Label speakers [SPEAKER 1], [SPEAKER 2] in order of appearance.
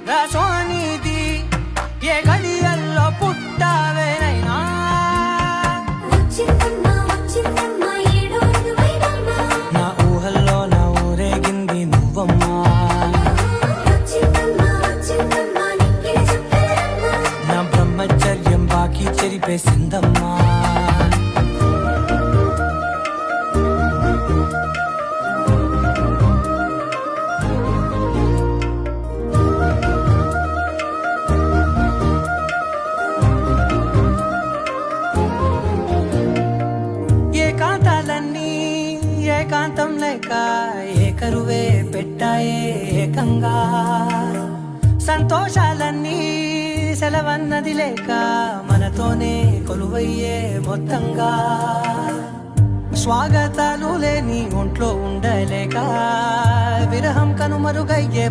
[SPEAKER 1] రాసోనిది ఏ గడియల్లో పుట్టావేనైనా నా ఊహల్లో నా ఊరేగింది నువ్వమ్మా నా బ్రహ్మచర్యం బాకీ చెరిపేసిందమ్మా ఏకాంతాలన్నీ ఏకాంతం లేక ఏకరువే పెట్టాయే ఏకంగా సంతోషాలన్నీ సెలవన్నది లేక మనతోనే కొలువయ్యే మొత్తంగా స్వాగతాలు లేని ఒంట్లో ఉండలేక విరహం కనుమరుగయ్యే